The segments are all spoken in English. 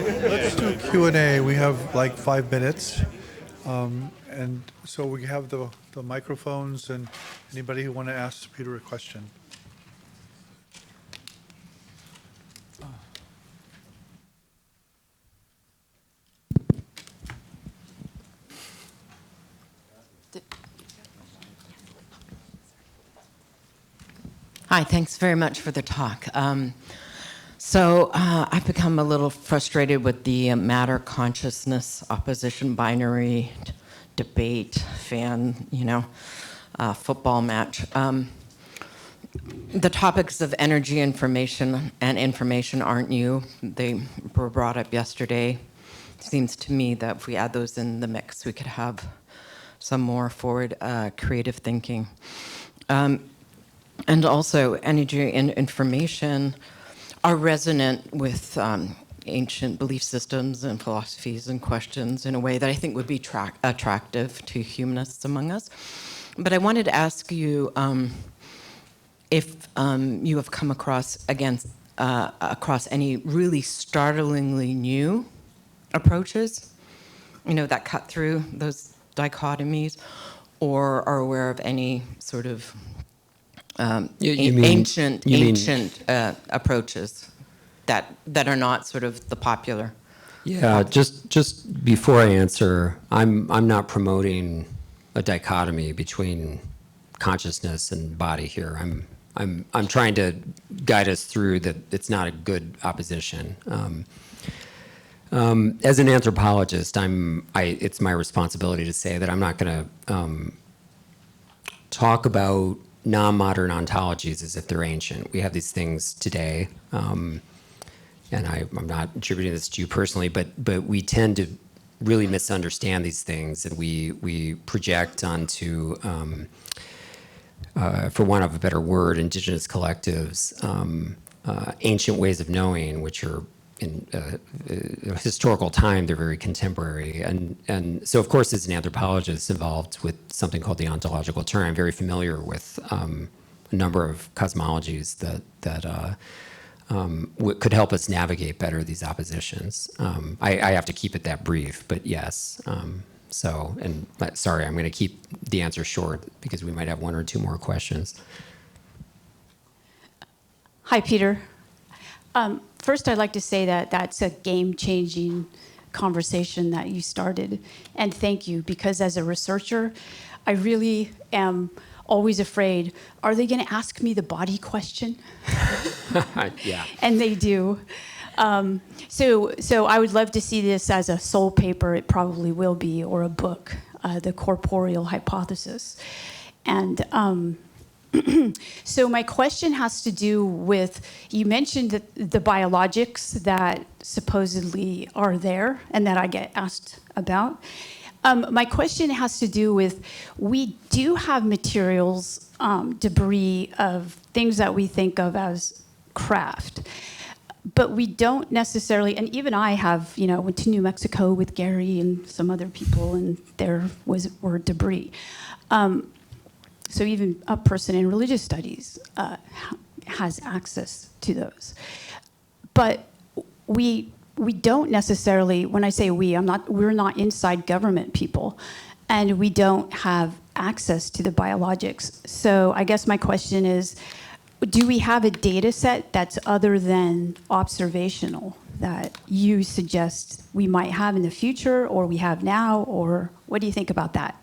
Let's do Q&A. We have like 5 minutes. And so we have the microphones, and anybody who want to ask Peter a question. Hi, thanks very much for the talk. I've become a little frustrated with the matter consciousness opposition binary debate football match. The topics of energy, information, and information aren't new. They were brought up yesterday. It seems to me that if we add those in the mix, we could have some more forward creative thinking. And also, energy and information are resonant with ancient belief systems and philosophies and questions in a way that I think would be attractive to humanists among us. But I wanted to ask you if you have come across any really startlingly new approaches, that cut through those dichotomies, or are aware of any sort of ancient approaches that are not sort of the popular. Yeah, just before I answer, I'm not promoting a dichotomy between consciousness and body here. I'm trying to guide us through that it's not a good opposition. As an anthropologist, it's my responsibility to say that I'm not going to talk about non-modern ontologies as if they're ancient. We have these things today, and I'm not attributing this to you personally, but we tend to really misunderstand these things, and we project onto, for want of a better word, indigenous collectives, ancient ways of knowing, which are in historical time, they're very contemporary. And so, of course, as an anthropologist involved with something called the ontological turn, I'm very familiar with a number of cosmologies that could help us navigate better these oppositions. I have to keep it that brief, but yes. Sorry, I'm going to keep the answer short because we might have 1 or 2 more questions. Hi, Peter. First, I'd like to say that that's a game-changing conversation that you started, and thank you, because as a researcher, I really am always afraid, are they going to ask me the body question? Yeah. And they do. So I would love to see this as a sole paper, it probably will be, or a book, the Corporeal Hypothesis. And so my question has to do with, you mentioned the biologics that supposedly are there and that I get asked about. My question has to do with, we do have materials, debris of things that we think of as craft, but we don't necessarily, and even I have, went to New Mexico with Gary and some other people, and there were debris. So even a person in religious studies has access to those. But we don't necessarily, when I say we're not inside government people, and we don't have access to the biologics. So I guess my question is, do we have a data set that's other than observational that you suggest we might have in the future, or we have now, or what do you think about that?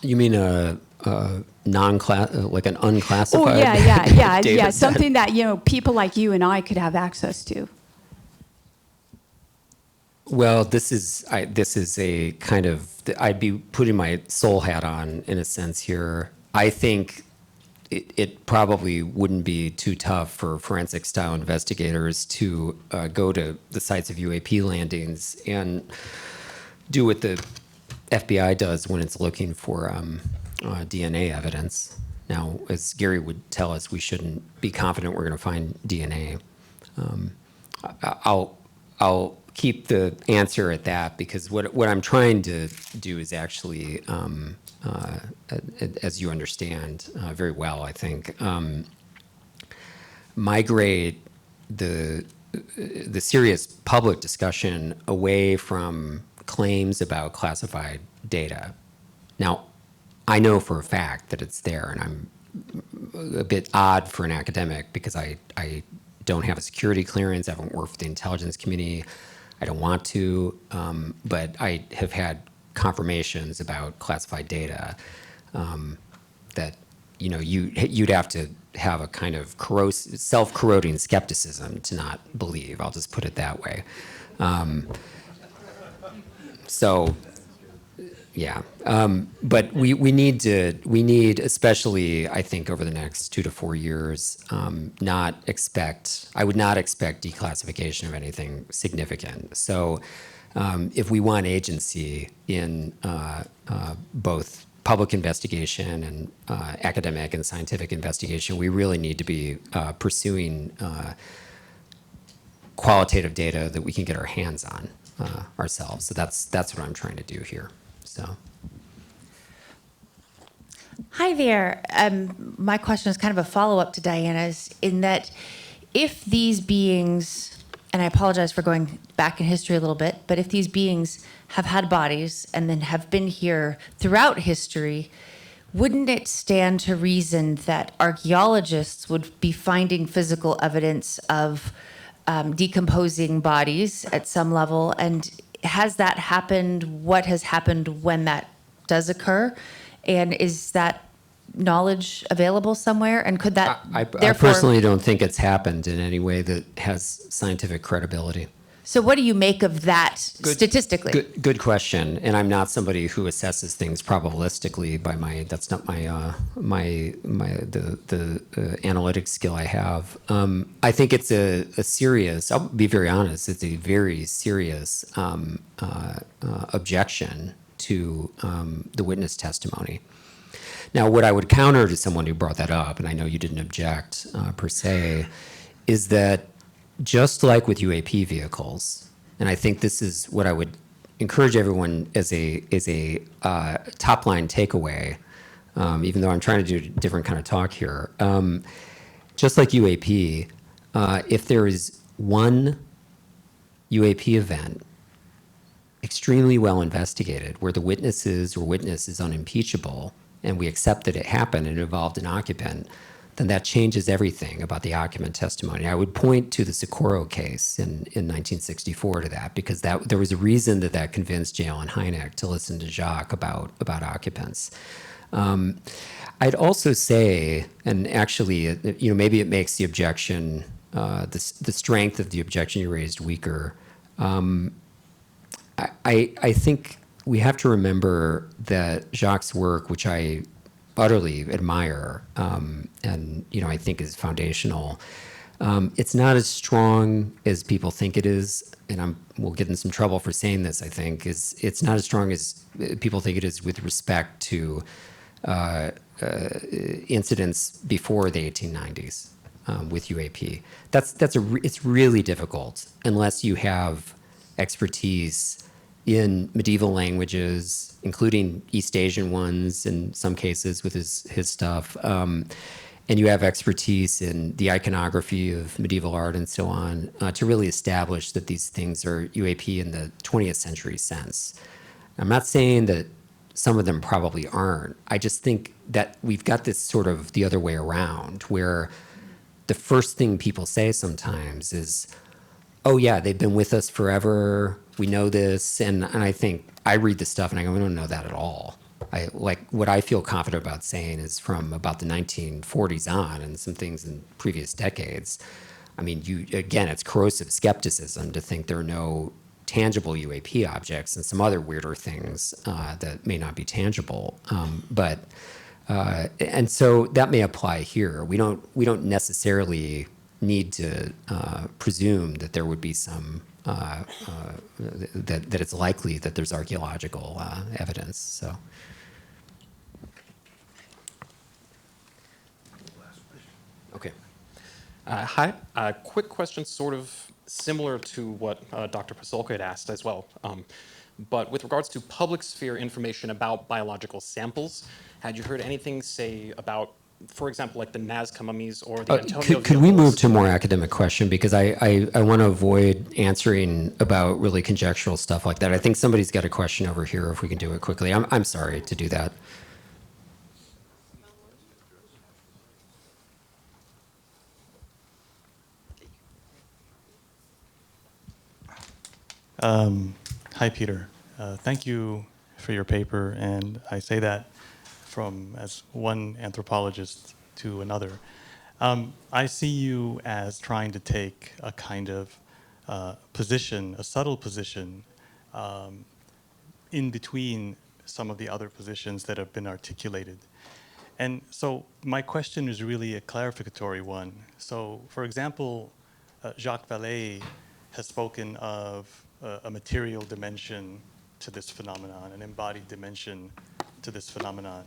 You mean like an unclassified? Oh, yeah, data something that people like you and I could have access to. Well, this is a kind of, I'd be putting my soul hat on in a sense here. I think it probably wouldn't be too tough for forensic style investigators to go to the sites of UAP landings and do what the FBI does when it's looking for DNA evidence. Now, as Gary would tell us, we shouldn't be confident we're going to find DNA. I'll keep the answer at that, because what I'm trying to do is actually, as you understand very well, I think, migrate the the serious public discussion away from claims about classified data. Now, I know for a fact that it's there, and I'm a bit odd for an academic because I don't have a security clearance. I haven't worked for the intelligence community. I don't want to, but I have had confirmations about classified data that you'd have to have a kind of self-corroding skepticism to not believe. I'll just put it that way. So, yeah, but we need, especially I think over the next 2 to 4 years, I would not expect declassification of anything significant. So if we want agency in both public investigation and academic and scientific investigation, we really need to be pursuing qualitative data that we can get our hands on ourselves. So that's what I'm trying to do here. So. Hi there. My question is kind of a follow-up to Diana's, in that if these beings, and I apologize for going back in history a little bit, but if these beings have had bodies and then have been here throughout history, wouldn't it stand to reason that archaeologists would be finding physical evidence of decomposing bodies at some level? And has that happened? What has happened when that does occur? And is that knowledge available somewhere? And could that I therefore... personally don't think it's happened in any way that has scientific credibility. So what do you make of that statistically? Good question. And I'm not somebody who assesses things probabilistically by that's not the analytic skill I have. I think it's a serious, I'll be very honest, it's a very serious objection to the witness testimony. Now, what I would counter to someone who brought that up, and I know you didn't object per se, is that just like with UAP vehicles, and I think this is what I would encourage everyone as a top line takeaway, even though I'm trying to do a different kind of talk here. Just like UAP, if there is one UAP event extremely well investigated, where the witness is unimpeachable, and we accept that it happened and it involved an occupant, then that changes everything about the occupant testimony. I would point to the Socorro case in 1964 to that, because there was a reason that convinced Jalen Hynek to listen to Jacques about occupants. I'd also say, and actually, maybe it makes the objection, the strength of the objection you raised weaker. I think we have to remember that Jacques' work, which I utterly admire, and I think is foundational. It's not as strong as people think it is, and we'll get in some trouble for saying this. I think it's not as strong as people think it is with respect to incidents before the 1890s with UAP. It's really difficult unless you have expertise in medieval languages, including East Asian ones in some cases with his stuff, and you have expertise in the iconography of medieval art and so on, to really establish that these things are UAP in the 20th century sense. I'm not saying that some of them probably aren't. I just think that we've got this sort of the other way around, where the first thing people say sometimes is, oh yeah, they've been with us forever, we know this, and I think, I read this stuff and I go, we don't know that at all. What I feel confident about saying is from about the 1940s on and some things in previous decades. I mean, again, it's corrosive skepticism to think there are no tangible UAP objects and some other weirder things that may not be tangible. And so that may apply here. We don't necessarily need to presume that there would be some that it's likely that there's archaeological evidence. So. Okay. Hi. Quick question, sort of similar to what Dr. Pasolka had asked as well. But with regards to public sphere information about biological samples, had you heard anything, say, about for example, like the Nazca mummies or the Antonio Could we move vehicles. to a more academic question? Because I want to avoid answering about really conjectural stuff like that. I think somebody's got a question over here, if we can do it quickly. I'm sorry to do that. Hi, Peter. Thank you for your paper, and I say that from as one anthropologist to another. I see you as trying to take a kind of position, a subtle position, in between some of the other positions that have been articulated. And so my question is really a clarificatory one. So, for example, Jacques Vallée has spoken of a material dimension to this phenomenon, an embodied dimension to this phenomenon.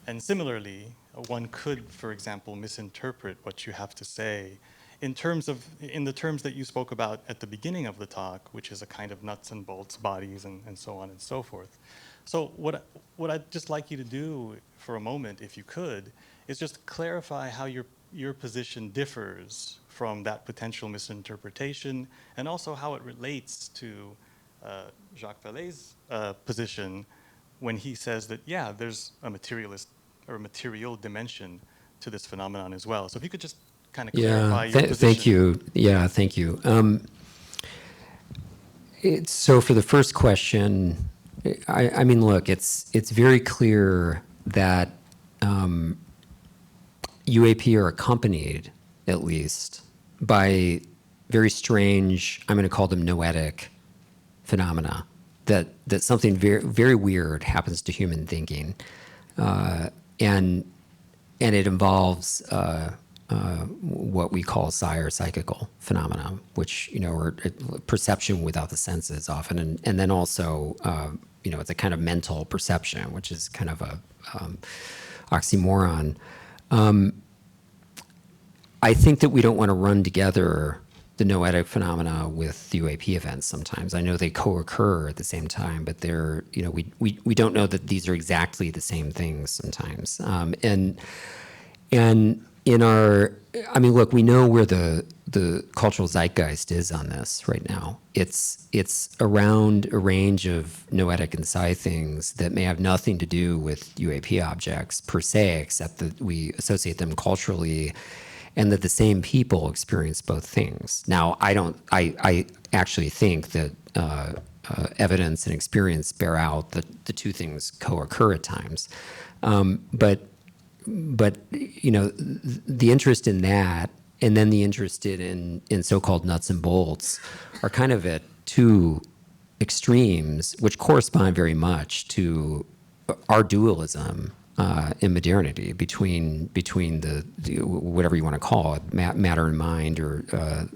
And similarly, one could, for example, misinterpret what you have to say in the terms that you spoke about at the beginning of the talk, which is a kind of nuts and bolts bodies and so on and so forth. So what I'd just like you to do for a moment, if you could, is just clarify how your position differs from that potential misinterpretation, and also how it relates to Jacques Vallée's position when he says that, yeah, there's a materialist or a material dimension to this phenomenon as well. So if you could just kind of clarify your position. Thank you. Yeah, thank you. So for the first question, I mean, look, it's very clear that UAP are accompanied, at least, by very strange, I'm going to call them noetic phenomena, that something very, very weird happens to human thinking. And it involves what we call psi or psychical phenomena, which, are perception without the senses often. And then also, it's a kind of mental perception, which is kind of a oxymoron. I think that we don't want to run together the noetic phenomena with the UAP events sometimes. I know they co-occur at the same time, but they're, we don't know that these are exactly the same things sometimes. And in our, I mean, look, we know where the cultural zeitgeist is on this right now. It's around a range of noetic and psi things that may have nothing to do with UAP objects per se, except that we associate them culturally, and that the same people experience both things. Now, I actually think that evidence and experience bear out that the two things co-occur at times. But the interest in that, and then the interest in so-called nuts and bolts, are kind of at two extremes, which correspond very much to our dualism in modernity between the whatever you want to call it, matter and mind, or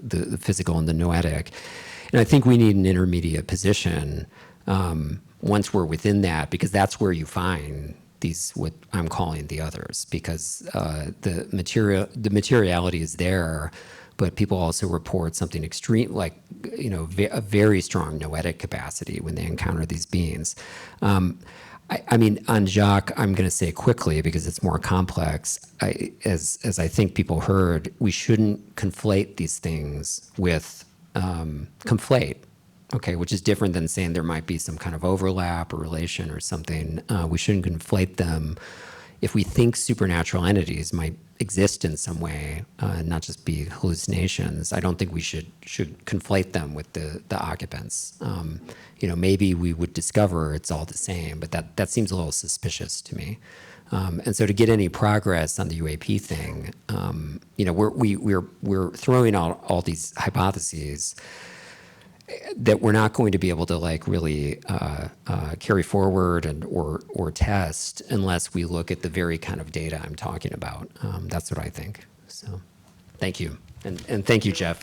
the physical and the noetic. And I think we need an intermediate position once we're within that, because that's where you find these, what I'm calling the others, because the materiality is there, but people also report something extreme, like a very strong noetic capacity when they encounter these beings. I mean, on Jacques, I'm going to say quickly because it's more complex. As I think people heard, we shouldn't conflate these things with conflate. Okay, which is different than saying there might be some kind of overlap or relation or something. We shouldn't conflate them. If we think supernatural entities might exist in some way, not just be hallucinations, I don't think we should conflate them with the occupants. Maybe we would discover it's all the same, but that seems a little suspicious to me. And so to get any progress on the UAP thing, we're throwing out all these hypotheses that we're not going to be able to really carry forward or test unless we look at the very kind of data I'm talking about. That's what I think. So, thank you, and thank you, Jeff.